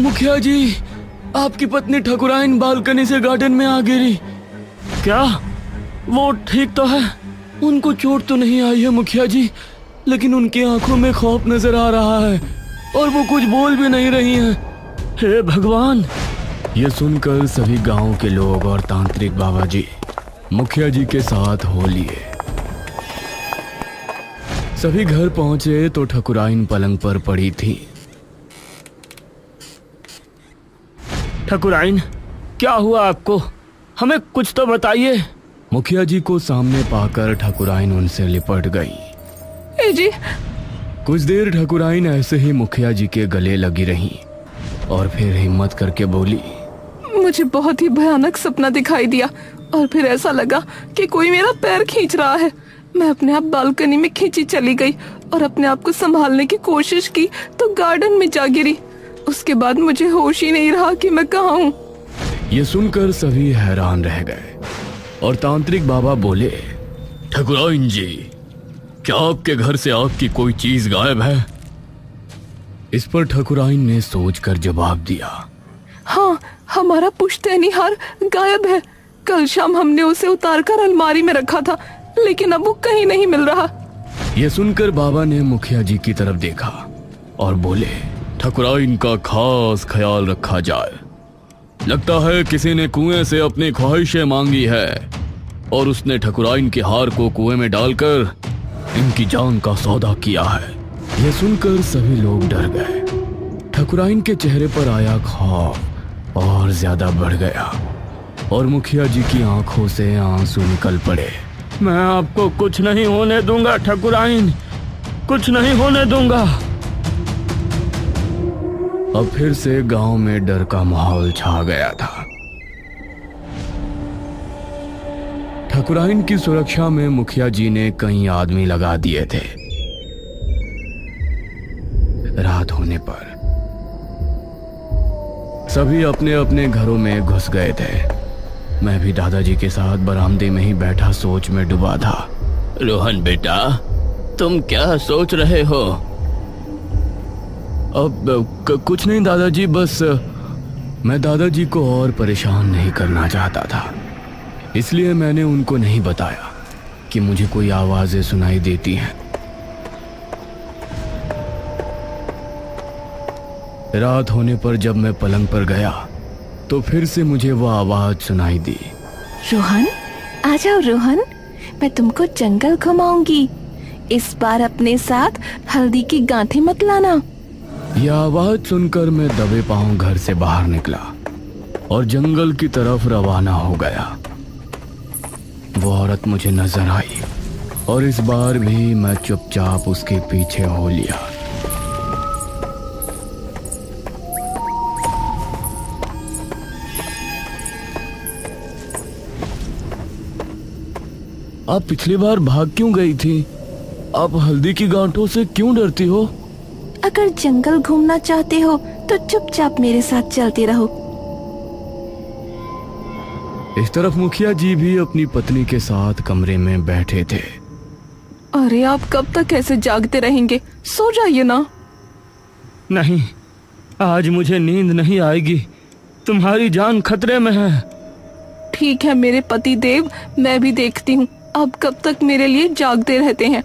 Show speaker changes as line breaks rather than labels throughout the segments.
मुखिया जी, आपकी पत्नी ठकुराइन बालकनी से गार्डन में आ गिरी। क्या वो ठीक तो है? उनको चोट तो नहीं आई है मुखिया जी, लेकिन उनकी आंखों में खौफ नजर आ रहा है और वो कुछ बोल भी नहीं रही हैं। हे भगवान! ये सुनकर सभी गांव के लोग और तांत्रिक बाबा जी मुखिया जी के साथ हो लिए। सभी घर पहुंचे तो ठकुराइन पलंग पर पड़ी थी। ठकुराइन, क्या हुआ आपको? हमें कुछ तो बताइए। मुखिया जी को सामने पाकर ठकुराइन उनसे लिपट गई।
जी।
कुछ देर ठकुराइन ऐसे ही मुखिया जी के गले लगी रही और फिर हिम्मत करके बोली,
मुझे बहुत ही भयानक सपना दिखाई दिया और फिर ऐसा लगा कि कोई मेरा पैर खींच रहा है। मैं अपने आप बालकनी में खींची चली गई और अपने आप को संभालने की कोशिश की तो गार्डन में जा गिरी। उसके बाद मुझे होश ही नहीं रहा कि मैं कहाँ हूँ।
ये सुनकर सभी हैरान रह गए और तांत्रिक बाबा बोले, ठकुराइन जी, क्या आपके घर से आपकी कोई चीज गायब है? इस पर ठकुराइन ने सोचकर जवाब दिया,
हाँ, हमारा पुश्तैनी हार गायब है। कल शाम हमने उसे उतारकर अलमारी में रखा था, लेकिन अब वो कहीं नहीं मिल रहा।
यह सुनकर बाबा ने मुखिया जी की तरफ देखा और बोले, ठकुराइन का खास ख्याल रखा जाए। लगता है किसी ने कुएं से अपनी ख्वाहिशें मांगी है और उसने ठकुराइन के हार को कुएं में डालकर इनकी जान का सौदा किया है। यह सुनकर सभी लोग डर गए। ठकुराइन के चेहरे पर आया खौफ और ज्यादा बढ़ गया और मुखिया जी की आंखों से आंसू निकल पड़े। मैं आपको कुछ नहीं होने दूंगा ठकुराइन, कुछ नहीं होने दूंगा। अब फिर से गांव में डर का माहौल छा गया था। ठकुराइन की सुरक्षा में मुखिया जी ने कई आदमी लगा दिए थे। रात होने पर सभी अपने अपने घरों में घुस गए थे। मैं भी दादाजी के साथ बरामदे में ही बैठा सोच में डूबा था। रोहन बेटा, तुम क्या सोच रहे हो? अब कुछ नहीं दादाजी, बस मैं दादाजी को और परेशान नहीं करना चाहता था, इसलिए मैंने उनको नहीं बताया कि मुझे कोई आवाजें सुनाई देती हैं। रात होने पर जब मैं पलंग पर गया तो फिर से मुझे वो आवाज सुनाई दी।
रोहन, आ जाओ रोहन, मैं तुमको जंगल घुमाऊंगी। इस बार अपने साथ हल्दी की गांठें मत लाना।
यह आवाज सुनकर मैं दबे पांव घर से बाहर निकला और जंगल की तरफ रवाना हो गया। वो औरत मुझे नजर आई और इस बार भी मैं चुपचाप उसके पीछे हो लिया। आप पिछली बार भाग क्यों गई थी? आप हल्दी की गांठों से क्यों डरती हो?
अगर जंगल घूमना चाहते हो तो चुपचाप मेरे साथ चलते रहो।
इस तरफ मुखिया जी भी अपनी पत्नी के साथ कमरे में बैठे थे।
अरे आप कब तक ऐसे जागते रहेंगे? सो जाइए ना।
नहीं, आज मुझे नींद नहीं आएगी। तुम्हारी जान खतरे में है।
ठीक है मेरे पति देव, मैं भी देखती हूँ अब कब तक मेरे लिए जागते रहते हैं।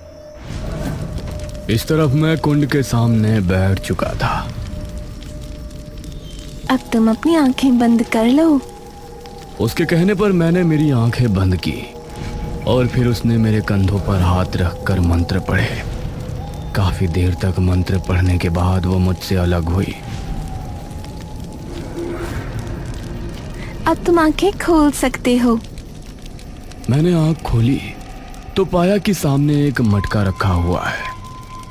इस तरफ मैं कुंड के सामने बैठ चुका था।
अब तुम अपनी आंखें बंद कर लो।
उसके कहने पर मैंने मेरी आंखें बंद की और फिर उसने मेरे कंधों पर हाथ रखकर मंत्र पढ़े। काफी देर तक मंत्र पढ़ने के बाद वो मुझसे अलग हुई।
अब तुम आंखें खोल सकते हो।
मैंने आंख खोली तो पाया कि सामने एक मटका रखा हुआ है।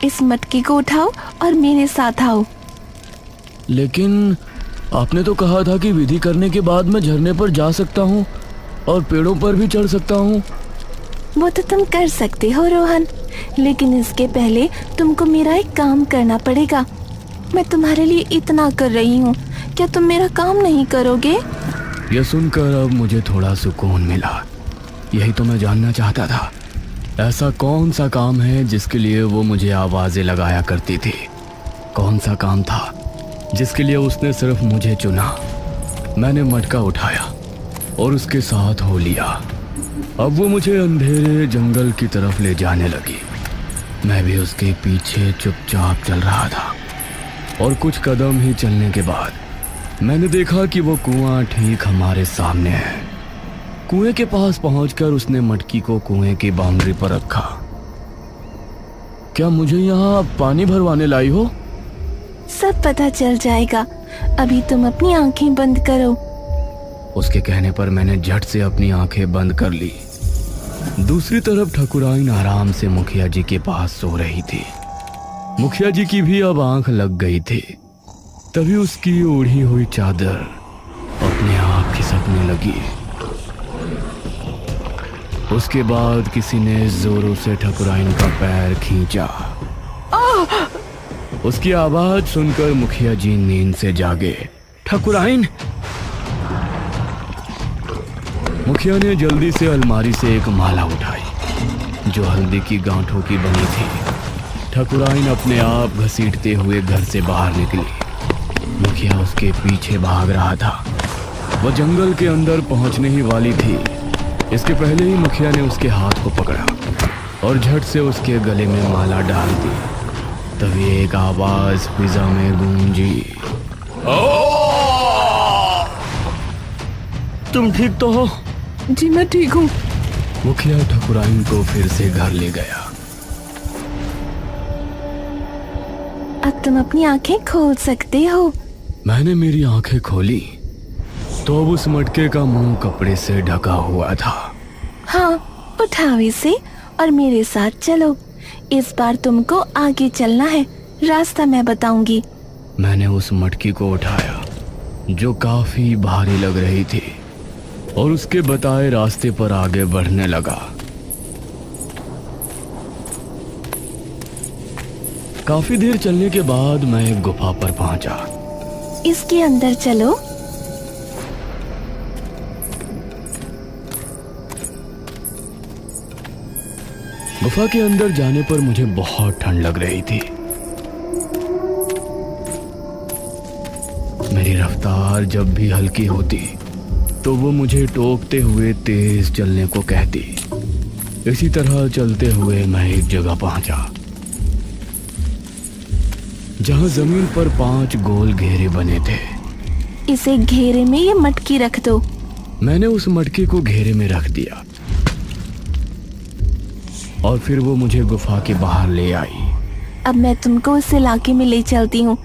इस मटके को उठाओ और मेरे साथ आओ।
लेकिन आपने तो कहा था कि विधि करने के बाद मैं झरने पर जा सकता हूँ और पेड़ों पर भी चढ़ सकता हूँ।
वो तो तुम कर सकते हो रोहन, लेकिन इसके पहले तुमको मेरा एक काम करना पड़ेगा। मैं तुम्हारे लिए इतना कर रही हूँ, क्या तुम मेरा काम नहीं करोगे?
यह सुनकर अब मुझे थोड़ा सुकून मिला। यही तो मैं जानना चाहता था। ऐसा कौन सा काम है जिसके लिए वो मुझे आवाजें लगाया करती थी? कौन सा काम था? जिसके लिए उसने सिर्फ मुझे चुना। मैंने मटका उठाया और उसके साथ हो लिया। अब वो मुझे अंधेरे जंगल की तरफ ले जाने लगी। मैं भी उसके पीछे चुपचाप चल रहा था और कुछ कदम ही चलने के बाद मैंने देखा कि वो कुआं ठीक हमारे सामने है। कुएं के पास पहुंचकर उसने मटकी को कुएं की बाउंड्री पर रखा। क्या मुझे यहाँ पानी भरवाने लाई हो?
सब पता चल जाएगा, अभी तुम अपनी आंखें बंद करो।
उसके कहने पर मैंने झट से अपनी आंखें बंद कर ली। दूसरी तरफ ठकुराइन आराम से मुखिया जी के पास सो रही थी। मुखिया जी की भी अब आंख लग गई थी। तभी उसकी ओढ़ी हुई चादर अपने आप खिसकने लगी। उसके बाद किसी ने जोरों से ठकुराइन का पैर खींचा। उसकी आवाज सुनकर मुखिया जी नींद से जागे। ठकुराइन! मुखिया ने जल्दी से अलमारी से एक माला उठाई जो हल्दी की गांठों की बनी थी। ठकुराइन अपने आप घसीटते हुए घर से बाहर निकली। मुखिया उसके पीछे भाग रहा था। वह जंगल के अंदर पहुंचने ही वाली थी। इसके पहले ही मुखिया ने उसके हाथ को पकड़ा और झट से उसके गले में माला डाल दी। तभी एक आवाज फिजा में गूंजी। तुम ठीक तो हो?
जी मैं ठीक हूँ।
मुखिया ठकुराइन को फिर से घर ले गया।
अब तुम अपनी आंखें खोल सकते हो।
मैंने मेरी आंखें खोली तो अब उस मटके का मुंह कपड़े से ढका हुआ था।
हाँ, उठाओ इसे और मेरे साथ चलो। इस बार तुमको आगे चलना है, रास्ता मैं बताऊंगी।
मैंने उस मटकी को उठाया जो काफी भारी लग रही थी और उसके बताए रास्ते पर आगे बढ़ने लगा। काफी देर चलने के बाद मैं एक गुफा पर पहुंचा।
इसके अंदर चलो।
गुफा के अंदर जाने पर मुझे बहुत ठंड लग रही थी। मेरी रफ्तार जब भी हल्की होती तो वो मुझे टोकते हुए तेज चलने को कहती। इसी तरह चलते हुए मैं एक जगह पहुंचा जहां जमीन पर 5 गोल घेरे बने थे।
इसे घेरे में ये मटकी रख दो।
मैंने उस मटके को घेरे में रख दिया और फिर वो मुझे गुफा के बाहर ले आई।
अब मैं तुमको उस इलाके में ले चलती हूँ।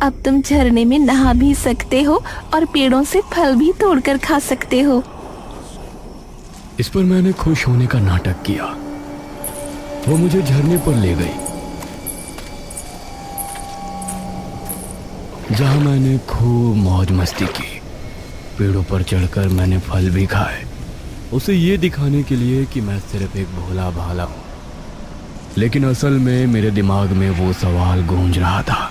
अब तुम झरने में नहा भी सकते हो और पेड़ों से फल भी तोड़कर खा सकते हो।
इस पर मैंने खुश होने का नाटक किया। वो मुझे झरने पर ले गई जहां मैंने खूब मौज मस्ती की। पेड़ों पर चढ़कर मैंने फल भी खाए, उसे ये दिखाने के लिए कि मैं सिर्फ एक भोला भाला हूं। लेकिन असल में मेरे दिमाग में वो सवाल गूंज रहा था,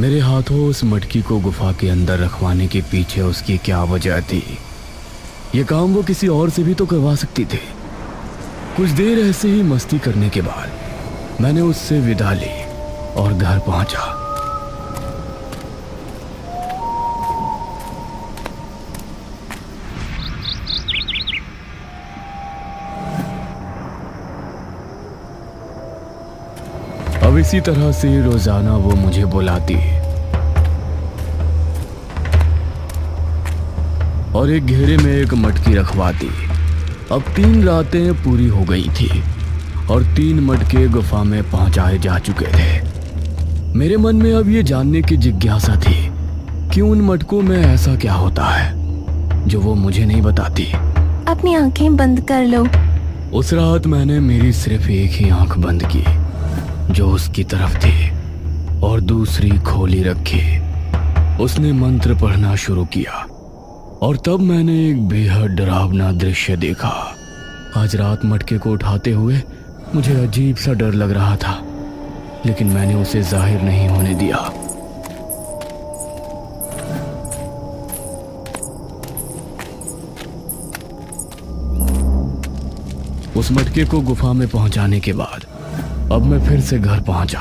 मेरे हाथों उस मटकी को गुफा के अंदर रखवाने के पीछे उसकी क्या वजह थी? ये काम वो किसी और से भी तो करवा सकती थी। कुछ देर ऐसे ही मस्ती करने के बाद मैंने उससे विदा ली और घर पहुंचा। अब इसी तरह से रोजाना वो मुझे बुलाती और एक घेरे में एक मटकी रखवाती। अब 3 रातें पूरी हो गई थी और 3 मटके गुफा में पहुंचाए जा चुके थे। मेरे मन में अब ये जानने की जिज्ञासा थी कि उन मटकों में ऐसा क्या होता है जो वो मुझे नहीं बताती।
अपनी आंखें बंद कर लो।
उस रात मैंने मेरी सिर्फ एक ही आंख बंद की जो उसकी तरफ थी और दूसरी खोली रखी। उसने मंत्र पढ़ना शुरू किया और तब मैंने एक बेहद डरावना दृश्य देखा। आज रात मटके को उठाते हुए मुझे अजीब सा डर लग रहा था, लेकिन मैंने उसे जाहिर नहीं होने दिया। उस मटके को गुफा में पहुंचाने के बाद अब मैं फिर से घर पहुंचा।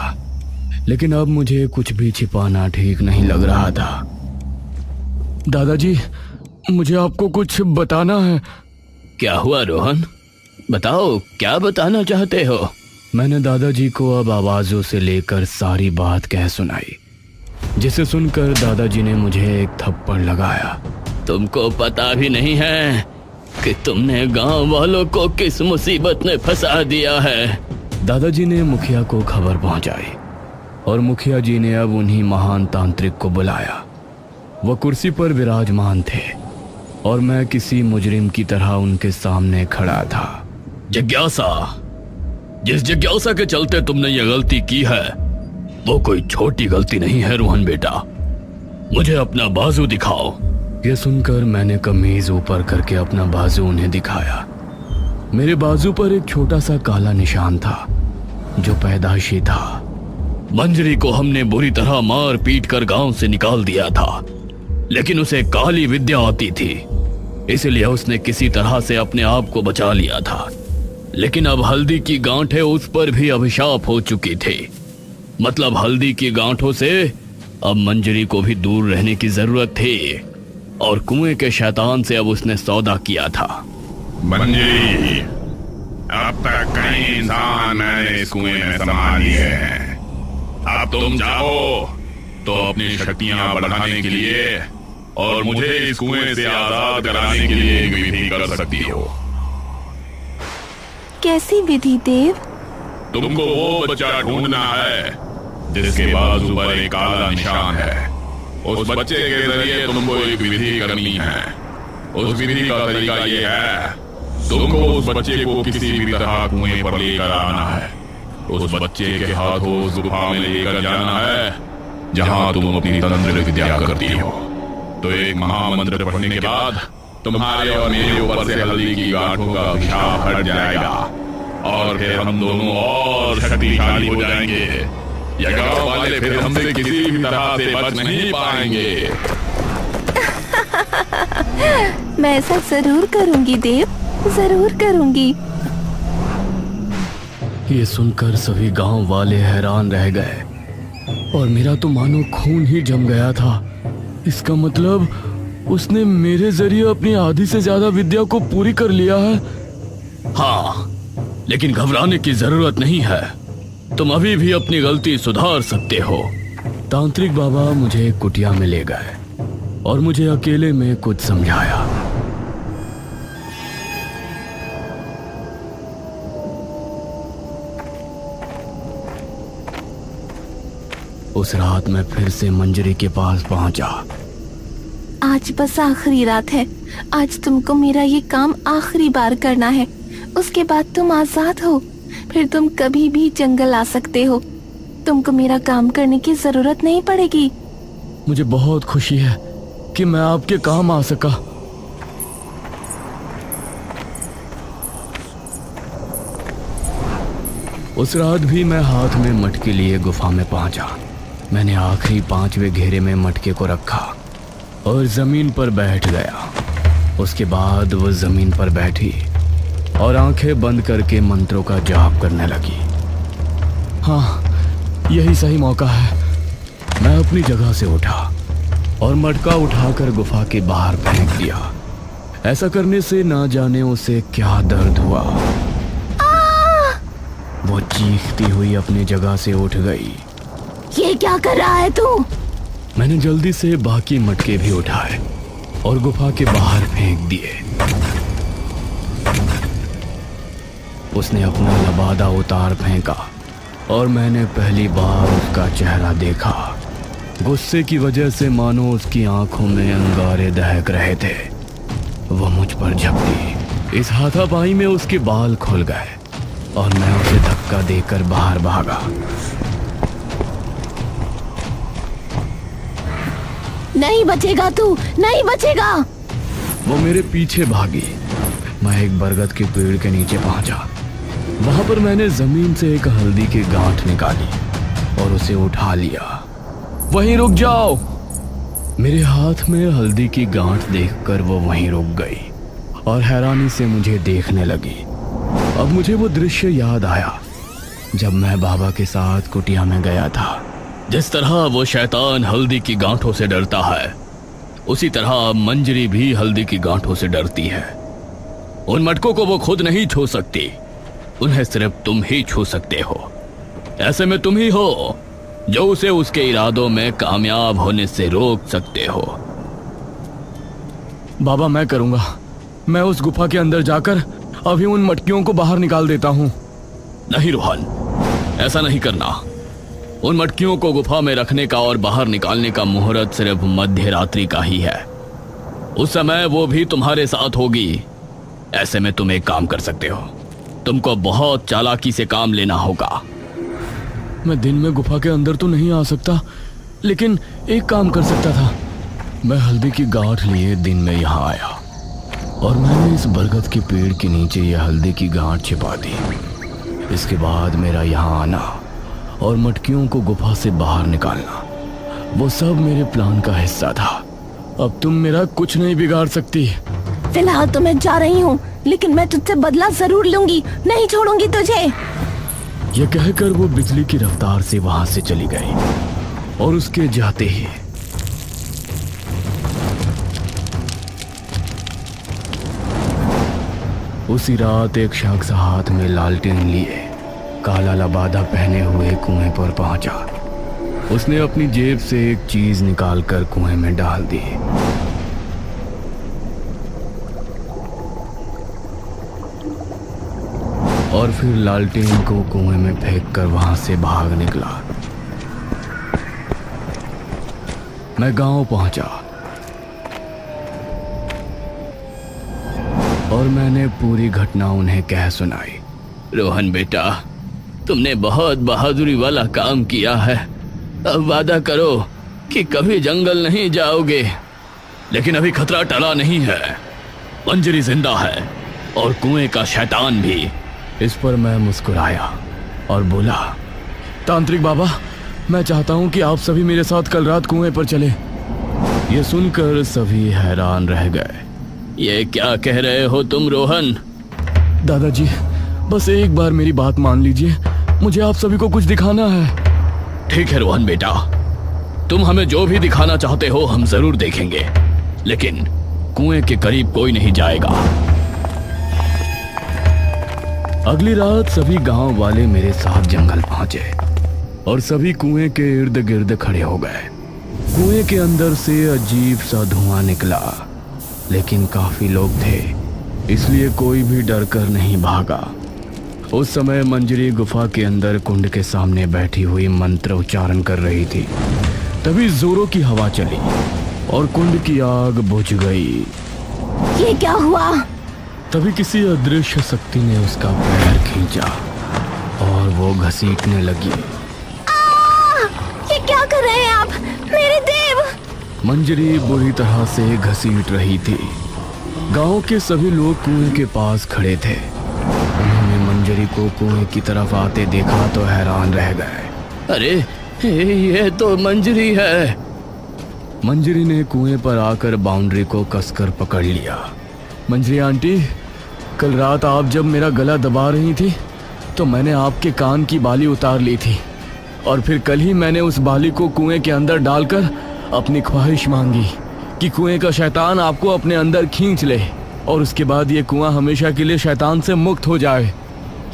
लेकिन अब मुझे कुछ भी छिपाना ठीक नहीं लग रहा था। दादाजी, मुझे आपको कुछ बताना है। क्या हुआ रोहन? बताओ, क्या बताना चाहते हो? मैंने दादाजी को अब आवाजों से लेकर सारी बात कह सुनाई, जिसे सुनकर दादाजी ने मुझे एक थप्पड़ लगाया। तुमको पता भी नहीं है कि तुमने गांव वालों को किस मुसीबत में फंसा दिया है। दादाजी ने मुखिया को खबर पहुंचाई और मुखिया जी ने अब उन्हीं महान तांत्रिक को बुलाया। वह कुर्सी पर विराजमान थे और मैं किसी मुजरिम की तरह उनके सामने खड़ा था। जिज्ञासा, जिस जिज्ञासा के चलते तुमने ये गलती की है वो कोई छोटी गलती नहीं है रोहन बेटा। मुझे अपना बाजू दिखाओ। यह सुनकर मैंने कमीज ऊपर करके अपना बाजू उन्हें दिखाया। मेरे बाजू पर एक छोटा सा काला निशान था जो पैदाइशी था। मंजरी को हमने बुरी तरह मार पीट कर गांव से निकाल दिया था, लेकिन उसे काली विद्या आती थी, इसलिए उसने किसी तरह से अपने आप को बचा लिया था। लेकिन अब हल्दी की गांठें उस पर भी अभिशाप हो चुकी थी। मतलब हल्दी की गांठों से अब मंजरी को भी दूर रहने की जरूरत थी और कुएं के शैतान से अब उसने सौदा किया था।
मंजरी, अब तक कई इंसान मैंने इस कुएं में संभाल लिए हैं। अब तुम जाओ तो अपनी शक्तियां बढ़ाने के लिए और मुझे इस कुएं से आजाद कराने के लिए एक विधि कर सकती हो।
कैसी विधि देव?
तुमको वो बच्चा ढूंढना है जिसके बाजू पर एक काला निशान है। उस बच्चे के जरिए तुमको एक विधि करनी है। उस विधि का तरीका ये है, तुमको उस बच्चे को किसी भी तरह कुएं पर लेकर आना है। उस बच्चे के हाथों उस गुफा में लेकर जाना है जहां तुम अपनी तंत्र विद्या करती हो। तो एक महामंत्र पढ़ने के बाद तुम्हारे और मेरे ऊपर से हल्दी की गांठों का अभिशाप हट जाएगा और फिर हम दोनों और शक्तिशाली हो जाएंगे। ये गांव वाले फिर हमसे किसी भी तरह से बच नहीं पाएंगे।
मैं ऐसा जरूर करूंगी देव, जरूर करूंगी।
ये सुनकर सभी गांव वाले हैरान रह गए और मेरा तो मानो खून ही जम गया था। इसका मतलब उसने मेरे जरिए अपनी आधी से ज्यादा विद्या को पूरी कर लिया है। हाँ, लेकिन घबराने की जरूरत नहीं है। तुम अभी भी अपनी गलती सुधार सकते हो। तांत्रिक बाबा मुझे कुटिया में ले गए और मुझे अकेले में कुछ समझाया। उस रात मैं फिर से मंजरी के पास पहुंचा।
आज बस आखिरी रात है। आज तुमको मेरा ये काम आखिरी बार करना है। उसके बाद तुम आजाद हो। फिर तुम कभी भी जंगल आ सकते हो। तुमको मेरा काम करने की जरूरत नहीं पड़ेगी।
मुझे बहुत खुशी है कि मैं आपके काम आ सका। उस रात भी मैं हाथ में मटके लिए गुफा में पहुंचा। मैंने आखिरी 5वें घेरे में मटके को रखा और जमीन पर बैठ गया। उसके बाद वो जमीन पर बैठी और आंखें बंद करके मंत्रों का जाप करने लगी। हाँ, यही सही मौका है। मैं अपनी जगह से उठा और मटका उठाकर गुफा के बाहर फेंक दिया। ऐसा करने से ना जाने उसे क्या दर्द हुआ। वो चीखती हुई अपनी जगह से उठ गई।
ये क्या कर रहा है तू?
मैंने जल्दी से बाकी मटके भी उठाए और गुफा के बाहर फेंक दिए। उसने अपना लबादा उतार फेंका और मैंने पहली बार उसका चेहरा देखा। गुस्से की वजह से मानो उसकी आंखों में अंगारे दहक रहे थे। वह मुझ पर झपटी। इस हाथापाई में उसके बाल खुल गए और मैं उसे धक्का देकर बाहर भागा।
नहीं बचेगा तू, नहीं बचेगा।
वो मेरे पीछे भागी। मैं एक बरगद के पेड़ के नीचे पहुंचा। वहां पर मैंने जमीन से एक हल्दी की गांठ निकाली और उसे उठा लिया। वहीं रुक जाओ। मेरे हाथ में हल्दी की गांठ देखकर वो वहीं रुक गई और हैरानी से मुझे देखने लगी। अब मुझे वो दृश्य याद आया जब मैं बाबा के साथ कुटिया में गया था। जिस तरह वो शैतान हल्दी की गांठों से डरता है, उसी तरह मंजरी भी हल्दी की गांठों से डरती है। उन मटकों को वो खुद नहीं छू सकती, उन्हें सिर्फ तुम ही छू सकते हो। ऐसे में तुम ही हो जो उसे उसके इरादों में कामयाब होने से रोक सकते हो।
बाबा मैं करूंगा, मैं उस गुफा के अंदर जाकर अभी उन मटकियों को बाहर निकाल देता हूँ।
नहीं रोहन, ऐसा नहीं करना। उन मटकियों को गुफा में रखने का और बाहर निकालने का मुहूर्त सिर्फ मध्य रात्रि का ही है। उस समय वो भी तुम्हारे साथ होगी। ऐसे में तुम एक काम कर सकते हो, तुमको बहुत चालाकी से काम लेना होगा।
मैं दिन में गुफा के अंदर तो नहीं आ सकता, लेकिन एक काम कर सकता था। मैं हल्दी की गांठ लिए दिन में यहाँ आया और मैंने इस बरगद के पेड़ के नीचे यह हल्दी की गांठ छिपा दी। इसके बाद मेरा यहाँ आना और मटकियों को गुफा से बाहर निकालना, वो सब मेरे प्लान का हिस्सा था। अब तुम मेरा कुछ नहीं बिगाड़ सकती।
फिलहाल तो मैं जा रही हूँ, लेकिन मैं तुझसे बदला जरूर लूंगी, नहीं छोड़ूंगी तुझे।
यह कहकर वो बिजली की रफ्तार से वहां से चली गई और उसके जाते ही उसी रात एक शख्स हाथ में लालटेन लिए काला लबादा पहने हुए कुएं पर पहुंचा। उसने अपनी जेब से एक चीज निकालकर कुएं में डाल दी। और फिर लालटेन को कुएं में फेंककर वहां से भाग निकला। मैं गांव पहुंचा और मैंने पूरी घटना उन्हें कह सुनाई।
रोहन बेटा, तुमने बहुत बहादुरी वाला काम किया है। अब वादा करो कि कभी जंगल नहीं जाओगे। लेकिन अभी खतरा टला नहीं है। मंजरी जिंदा है और कुएं का शैतान भी।
इस पर मैं मुस्कुराया और बोला, तांत्रिक बाबा, मैं चाहता हूं कि आप सभी मेरे साथ कल रात कुएं पर चले। ये सुनकर सभी हैरान रह गए।
ये क्या कह रहे हो तुम रोहन?
दादाजी, बस एक बार मेरी बात मान लीजिए, मुझे आप सभी को कुछ दिखाना है।
ठीक है रोहन बेटा, तुम हमें जो भी दिखाना चाहते हो हम जरूर देखेंगे, लेकिन कुएं के करीब कोई नहीं जाएगा।
अगली रात सभी गांव वाले मेरे साथ जंगल पहुंचे और सभी कुएं के इर्द गिर्द खड़े हो गए। कुएं के अंदर से अजीब सा धुआं निकला, लेकिन काफी लोग थे, इसलिए कोई भी डर कर नहीं भागा। उस समय मंजरी गुफा के अंदर कुंड के सामने बैठी हुई मंत्र उच्चारण कर रही थी। तभी जोरों की हवा चली और कुंड की आग बुझ गई।
ये क्या हुआ?
तभी किसी अदृश्य शक्ति ने उसका पैर खींचा और वो घसीटने लगी।
ये क्या कर रहे हैं आप? मेरे देव!
मंजरी बुरी तरह से घसीट रही थी। गांव के सभी लोग कुएं के पास खड़े थे। उन्होंने मंजरी को कुएं की तरफ आते देखा तो हैरान रह गए।
अरे ये तो मंजरी है।
मंजरी ने कुएं पर आकर बाउंड्री को कसकर पकड़ लिया। मंजरी आंटी, कल रात आप जब मेरा गला दबा रही थी तो मैंने आपके कान की बाली उतार ली थी और फिर कल ही मैंने उस बाली को कुएं के अंदर डालकर अपनी ख्वाहिश मांगी कि कुएं का शैतान आपको अपने अंदर खींच ले और उसके बाद ये कुआं हमेशा के लिए शैतान से मुक्त हो जाए।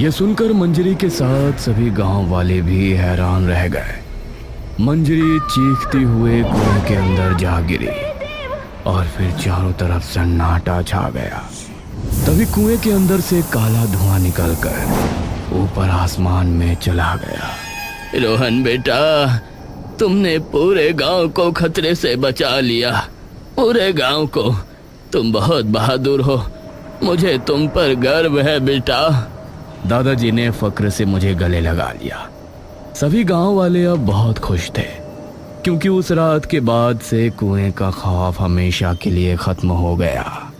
ये सुनकर मंजरी के साथ सभी गांव वाले भी हैरान रह गए। मंजरी चीखती हुए कुएं के अंदर जा गिरी और फिर चारों तरफ सन्नाटा छा गया। तभी कुएं के अंदर से काला धुआं निकलकर ऊपर आसमान में चला गया।
रोहन बेटा, तुमने पूरे गांव को खतरे से बचा लिया। पूरे गांव को। तुम बहुत बहादुर हो। मुझे तुम पर गर्व है बेटा।
दादाजी ने फक्र से मुझे गले लगा लिया। सभी गांव वाले अब बहुत खुश थे, क्योंकि उस रात के बाद से कुएं का खौफ हमेशा के लिए खत्म हो गया।